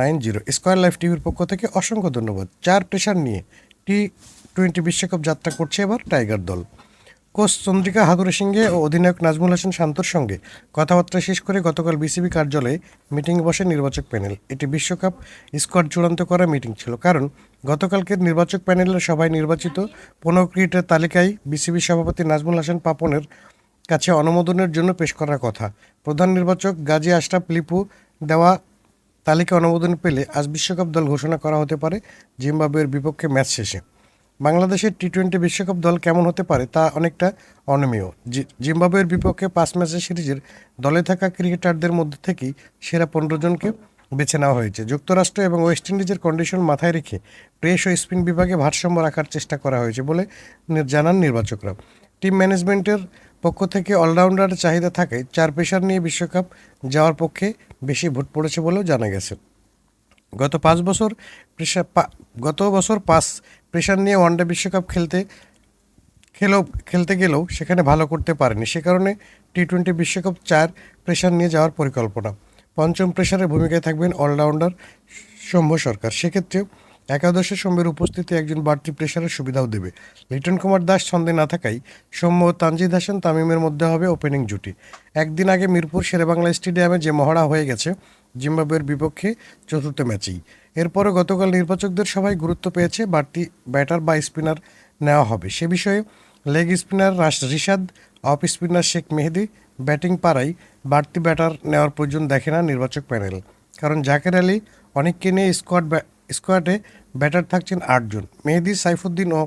90। Square life টিভির পক্ষ থেকে অসংখ্য ধন্যবাদ। 4 প্রেশার নিয়ে টি-20 বিশ্বকাপ যাত্রা করছে এবার টাইগার দল। কোচ চন্দ্রিকা হাথুরুসিংহে ও অধিনায়ক নাজমুল হাসান শান্তর সঙ্গে কথাবার্তা শেষ করে গতকাল বিসিবি কার্যালয়ে মিটিং বসে নির্বাচক প্যানেল। এটি বিশ্বকাপ স্কোয়াড চূড়ান্ত করা মিটিং ছিল, কারণ গতকালকের নির্বাচক প্যানেলের সভায় নির্বাচিত 15 ক্রিকেটের তালিকায় বিসিবি সভাপতি নাজমুল হাসান পাপনের কাছে অনুমোদনের জন্য পেশ করার কথা। প্রধান নির্বাচক গাজী আশরাফ লিপু দেওয়া তালিকা অনুমোদন পেলে আজ বিশ্বকাপ দল ঘোষণা করা হতে পারে জিম্বাবুয়ের বিপক্ষে ম্যাচ শেষে। বাংলাদেশের টি-20 বিশ্বকাপ দল কেমন হতে পারে তা অনেকটা অনিয়মীয়। জিম্বাবুয়ের বিপক্ষে 5 ম্যাচের সিরিজের দলে থাকা ক্রিকেটারদের মধ্যে থেকেই সেরা 15 জনকে বেছে নেওয়া হয়েছে। যুক্তরাষ্ট্র এবং ওয়েস্ট ইন্ডিজের কন্ডিশন মাথায় রেখে পেস ও স্পিন বিভাগে ভারসাম্য রাখার চেষ্টা করা হয়েছে বলে জানান নির্বাচকরা। টিম ম্যানেজমেন্টের পক্ষ থেকে অলরাউন্ডারের চাহিদা থাকায় 4 পেসার নিয়ে বিশ্বকাপ যাওয়ার পক্ষে বেশি ভোট পড়েছে বলেও জানা গেছে। গত বছর 5 প্রেশার নিয়ে ওয়ানডে বিশ্বকাপ খেলতে গেলেও সেখানে ভালো করতে পারেনি। সে কারণে টি-20 বিশ্বকাপ 4 প্রেশার নিয়ে যাওয়ার পরিকল্পনা। পঞ্চম প্রেশারের ভূমিকায় থাকবেন অলরাউন্ডার সৌম্য সরকার। সেক্ষেত্রে একাদশে সৌম্যের উপস্থিতি একজন বাড়তি প্রেশারের সুবিধাও দেবে। লিটন কুমার দাস ছন্দে না থাকায় সৌম্য ও তানজিদ হাসান তামিমের মধ্যে হবে ওপেনিং জুটি। একদিন আগে মিরপুর শেরেবাংলা স্টেডিয়ামে যে মহড়া হয়ে গেছে জিম্বাবুয়ের বিপক্ষে চতুর্থ ম্যাচেই, এরপরও গতকাল নির্বাচকদের সবাই গুরুত্ব পেয়েছে বাড়তি ব্যাটার বা স্পিনার নেওয়া হবে সে বিষয়ে। Leg spinner Rishad, off spinner Sheikh Mehedi batting পাড়ায় বাড়তি ব্যাটার নেওয়ার প্রয়োজন দেখে না নির্বাচক প্যানেল, কারণ জাকের আলী অনেককে নিয়ে স্কোয়াডে ব্যাটার থাকছেন 8 জন। মেহেদি, সাইফুদ্দিন ও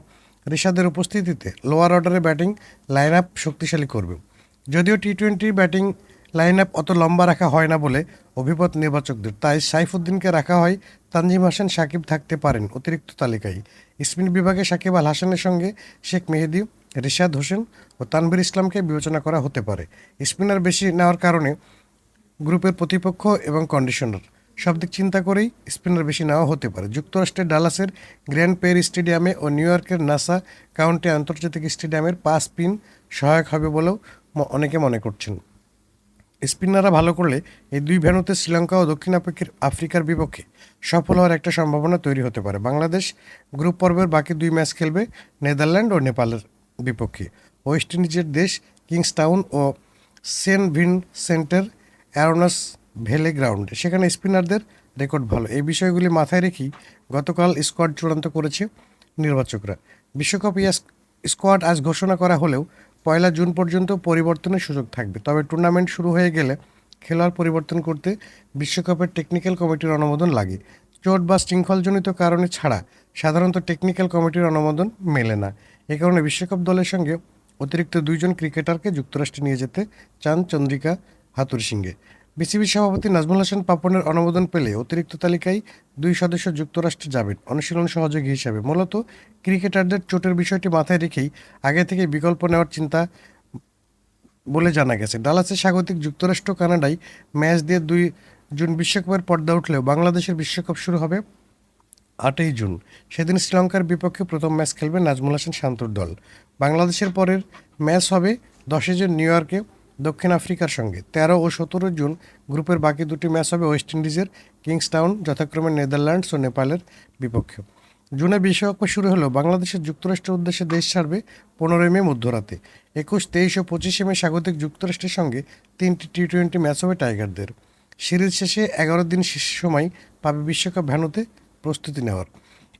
রিশাদের উপস্থিতিতে লোয়ার অর্ডারে ব্যাটিং লাইন আপ শক্তিশালী করবে। যদিও টি-20 ব্যাটিং লাইন আপ অত লম্বা রাখা হয় না বলে অভিমত নির্বাচকদের, তাই সাইফুদ্দিনকে রাখা হয়। তানজিম হাসান, সাকিব থাকতে পারেন অতিরিক্ত তালিকায়। স্পিন বিভাগে সাকিব আল হাসানের সঙ্গে শেখ মেহেদি, রিশাদ হোসেন ও তানভীর ইসলামকে বিবেচনা করা হতে পারে। স্পিনার বেশি নেওয়ার কারণে গ্রুপের প্রতিপক্ষ এবং কন্ডিশনার সব দিক চিন্তা করেই স্পিনার বেশি নেওয়া হতে পারে। যুক্তরাষ্ট্রের ডালাসের গ্র্যান্ড পের স্টেডিয়ামে ও নিউ ইয়র্কের নাসা কাউন্টি আন্তর্জাতিক স্টেডিয়ামের 5 স্পিন সহায়ক হবে বলেও অনেকে মনে করছেন। স্পিনাররা ভালো করলে এই দুই ভেন্যুতে শ্রীলঙ্কা ও দক্ষিণ আফ্রিকার বিপক্ষে সফল হওয়ার একটা সম্ভাবনা তৈরি হতে পারে। বাংলাদেশ গ্রুপ পর্বের বাকি 2 ম্যাচ খেলবে নেদারল্যান্ড ও নেপালের বিপক্ষে। ওয়েস্ট ইন্ডিজের দেশ কিংস্টাউন ও সেন্ট ভিনসেন্টের অ্যারোনাস ভ্যালি গ্রাউন্ডে, সেখানে স্পিনারদের রেকর্ড ভালো। এই বিষয়গুলি মাথায় রেখেই গতকাল স্কোয়াড চূড়ান্ত করেছে নির্বাচকরা। বিশ্বকাপ স্কোয়াড আজ ঘোষণা করা হলেও 1 জুন পর্যন্ত পরিবর্তনের সুযোগ থাকবে। তবে টুর্নামেন্ট শুরু হয়ে গেলে খেলোয়াড় পরিবর্তন করতে বিশ্বকাপের টেকনিক্যাল কমিটির অনুমোদন লাগে। চোট বা শৃঙ্খলজনিত কারণে ছাড়া সাধারণত টেকনিক্যাল কমিটির অনুমোদন মেলে না। এ কারণে বিশ্বকাপ দলের সঙ্গে অতিরিক্ত 2 জন ক্রিকেটারকে যুক্তরাষ্ট্রে নিয়ে যেতে চান চন্দ্রিকা হাথুরুসিংহে। বিসিবি সভাপতি নাজমুল হাসান পাপনের অনুমোদন পেলে অতিরিক্ত তালিকায় 2 সদস্য যুক্তরাষ্ট্রে যাবেন অনুশীলন সহযোগী হিসাবে। মূলত ক্রিকেটারদের চোটের বিষয়টি মাথায় রেখেই আগে থেকে বিকল্প নেওয়ার চিন্তা বলে জানা গেছে। ডালাসে স্বাগতিক যুক্তরাষ্ট্র কানাডায় ম্যাচ দিয়ে 2 জুন বিশ্বকাপের পর্দা উঠলেও বাংলাদেশের বিশ্বকাপ শুরু হবে 8ই জুন। সেদিন শ্রীলঙ্কার বিপক্ষে প্রথম ম্যাচ খেলবে নাজমুল হাসান শান্তর দল। বাংলাদেশের পরের ম্যাচ হবে 10 জুন নিউ ইয়র্কে দক্ষিণ আফ্রিকার সঙ্গে। 13 ও 17 জুন গ্রুপের বাকি 2টি ম্যাচ হবে ওয়েস্ট ইন্ডিজের কিংস্টাউন, যথাক্রমে নেদারল্যান্ডস ও নেপালের বিপক্ষে। জুনে বিশ্বকাপ শুরু হলেও বাংলাদেশের যুক্তরাষ্ট্রের উদ্দেশ্যে দেশ ছাড়বে 15 মে মধ্যরাতে। 21, 23 ও 25 মে স্বাগতিক যুক্তরাষ্ট্রের সঙ্গে 3টি টি-20 ম্যাচ হবে টাইগারদের। সিরিজ শেষে 11 দিন সময় পাবে বিশ্বকাপ ভেন্যুতে প্রস্তুতি নেওয়ার।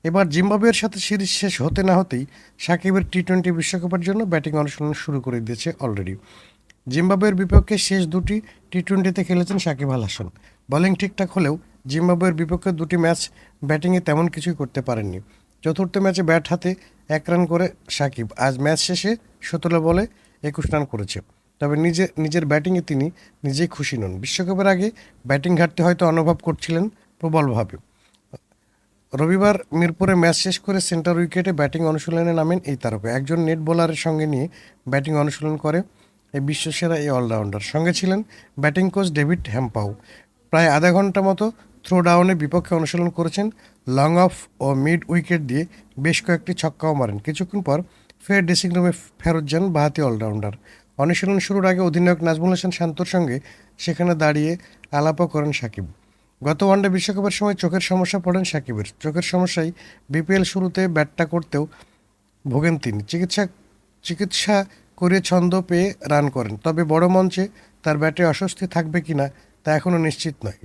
এবার জিম্বাবুয়ের সাথে সিরিজ শেষ হতে না হতেই সাকিবের টি-20 বিশ্বকাপের জন্য ব্যাটিং অনুশীলন শুরু করে দিয়েছে অলরেডি। জিম্বাবুয়ের বিপক্ষে শেষ 2টি টি-20তে খেলেছেন সাকিব আল হাসান। বোলিং ঠিকঠাক হলেও জিম্বাবুয়ের বিপক্ষে 2টি ম্যাচ ব্যাটিংয়ে তেমন কিছুই করতে পারেননি। চতুর্থ ম্যাচে ব্যাট হাতে 1 রান করে সাকিব আজ ম্যাচ শেষে 17 বলে 21 রান করেছে। তবে নিজের ব্যাটিংয়ে তিনি নিজেই খুশি নন। বিশ্বকাপের আগে ব্যাটিং ঘাটতি হয়তো অনুভব করছিলেন প্রবলভাবে। রবিবার মিরপুরে ম্যাচ শেষ করে সেন্টার উইকেটে ব্যাটিং অনুশীলনে নামেন এই তারকা। একজন নেট বোলারের সঙ্গে নিয়ে ব্যাটিং অনুশীলন করে এই বিশ্বসেরা এই অলরাউন্ডার। সঙ্গে ছিলেন ব্যাটিং কোচ ডেভিড হ্যাম্পাও। প্রায় আধা ঘন্টা মতো থ্রো ডাউনের বিপক্ষে অনুশীলন করেছেন। Long of O mid wicket দিয়ে বেশ কয়েকটি ছক্কাও মারেন। কিছুক্ষণ পর ফের ড্রেসিং রুমে ফেরত যান বাঁহাতি অলরাউন্ডার। অনুশীলন শুরুর আগে অধিনায়ক নাজমুল হাসান শান্তর সঙ্গে সেখানে দাঁড়িয়ে আলাপও করেন সাকিব। গত ওয়ানডে বিশ্বকাপের সময় চোখের সমস্যা পড়েন সাকিবের। চোখের সমস্যায় বিপিএল শুরুতে ব্যাটটা করতেও ভোগেন তিনি। চিকিৎসা করে ছন্দ পেয়ে রান করেন, তবে বড় মঞ্চে তার ব্যাটে অস্বস্তি থাকবে কিনা তা এখনও নিশ্চিত নয়।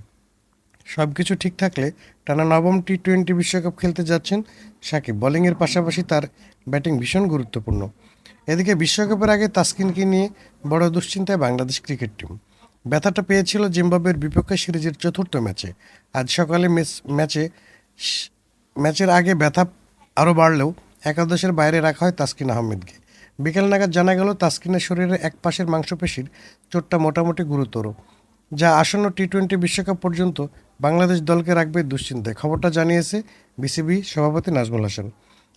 সব কিছু ঠিক থাকলে টানা নবম টি-20 বিশ্বকাপ খেলতে যাচ্ছেন সাকিব। বোলিংয়ের পাশাপাশি তার ব্যাটিং ভীষণ গুরুত্বপূর্ণ। এদিকে বিশ্বকাপের আগে তাসকিনকে নিয়ে বড় দুশ্চিন্তায় বাংলাদেশ ক্রিকেট টিম। ব্যথাটা পেয়েছিল জিম্বাবুয়ের বিপক্ষে সিরিজের চতুর্থ ম্যাচে। আজ সকালে ম্যাচের আগে ব্যথা আরও বাড়লেও একাদশের বাইরে রাখা হয় তাসকিন আহমেদকে। বিকেল নাগাদ জানা গেল তাসকিনের শরীরের এক পাশের মাংসপেশির চোটটা মোটামুটি গুরুতর, যা আসন্ন টি-20 বিশ্বকাপ পর্যন্ত বাংলাদেশ দলকে রাখবে দুশ্চিন্তায়। খবরটা জানিয়েছে বিসিবি সভাপতি নাজমুল হাসান।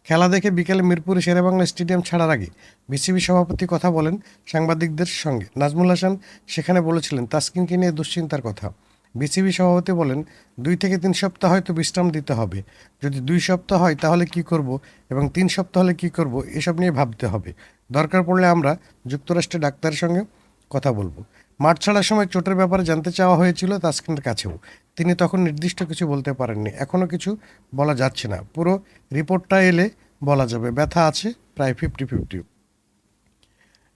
খেলা দেখে বিকেলে মিরপুরে শেরেবাংলা স্টেডিয়াম ছাড়ার আগে বিসিবি সভাপতি কথা বলেন সাংবাদিকদের সঙ্গে। নাজমুল হাসান সেখানে বলেছিলেন তাসকিনকে নিয়ে দুশ্চিন্তার কথা। বিসিবি সভাপতি বলেন, 2 থেকে 3 সপ্তাহ হয়তো বিশ্রাম দিতে হবে। যদি 2 সপ্তাহ হয় তাহলে কি করব এবং 3 সপ্তাহ হলে কি করব, এসব নিয়ে ভাবতে হবে। দরকার পড়লে আমরা যুক্তরাষ্ট্রের ডাক্তারের সঙ্গে কথা বলবো। মাঠ ছাড়ার সময় চোটের ব্যাপারে জানতে চাওয়া হয়েছিল তাসকিনের কাছেও। তিনি তখন নির্দিষ্ট কিছু বলতে পারেননি। এখনও কিছু বলা যাচ্ছে না। পুরো রিপোর্টটা এলে বলা যাবে। ব্যথা আছে প্রায় 50-50।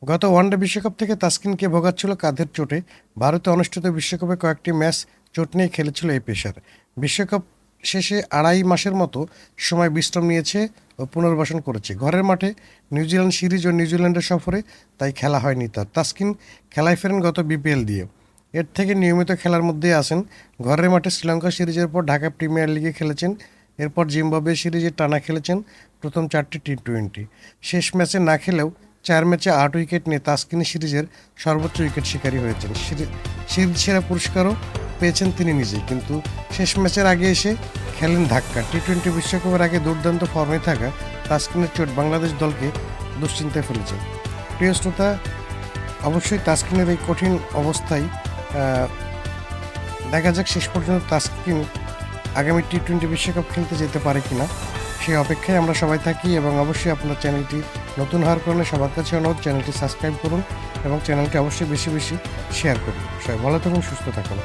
গত ওয়ানডে বিশ্বকাপ থেকে তাসকিনকে ভোগাচ্ছিল কাঁধের চোটে। ভারতে অনুষ্ঠিত বিশ্বকাপে কয়েকটি ম্যাচ চোট নিয়ে খেলেছিল এই পেসার। বিশ্বকাপ শেষে 2.5 মাসের মতো সময় বিশ্রাম নিয়েছে ও পুনর্বাসন করেছে। ঘরের মাঠে নিউজিল্যান্ড সিরিজ ও নিউজিল্যান্ডের সফরে তাই খেলা হয়নি তার। তাসকিন খেলায় ফেরেন গত বিপিএল দিয়ে। এর থেকে নিয়মিত খেলার মধ্যেই আছেন। ঘরের মাঠে শ্রীলঙ্কা সিরিজের পর ঢাকা প্রিমিয়ার লিগে খেলেছেন। এরপর জিম্বাবুয়ে সিরিজে টানা খেলেছেন প্রথম 4টি টি-20। শেষ ম্যাচে না খেলেও 4 ম্যাচে 8 উইকেট নিয়ে তাসকিন সিরিজের সর্বোচ্চ উইকেট শিকারী হয়েছেন। সিরিজ সেরা পুরস্কারও পেয়েছেন তিনি নিজেই। কিন্তু শেষ ম্যাচের আগে এসে খেলেন ধাক্কা। টি-20 বিশ্বকাপের আগে দুর্দান্ত ফর্মে থাকা তাসকিনের চোট বাংলাদেশ দলকে দুশ্চিন্তায় ফেলেছে। প্রিয় শ্রোতা, অবশ্যই তাসকিনের এই কঠিন অবস্থায় দেখা যাক শেষ পর্যন্ত তাসকিন আগামী টি-20 বিশ্বকাপ খেলতে যেতে পারে কিনা, সেই অপেক্ষায় আমরা সবাই থাকি। এবং অবশ্যই আপনার চ্যানেলটি নতুন হওয়ার কারণে সবার কাছে অনুরোধ, চ্যানেলটি সাবস্ক্রাইব করুন এবং চ্যানেলটি অবশ্যই বেশি বেশি শেয়ার করুন। সবাই ভালো থাকুন, সুস্থ থাকুন।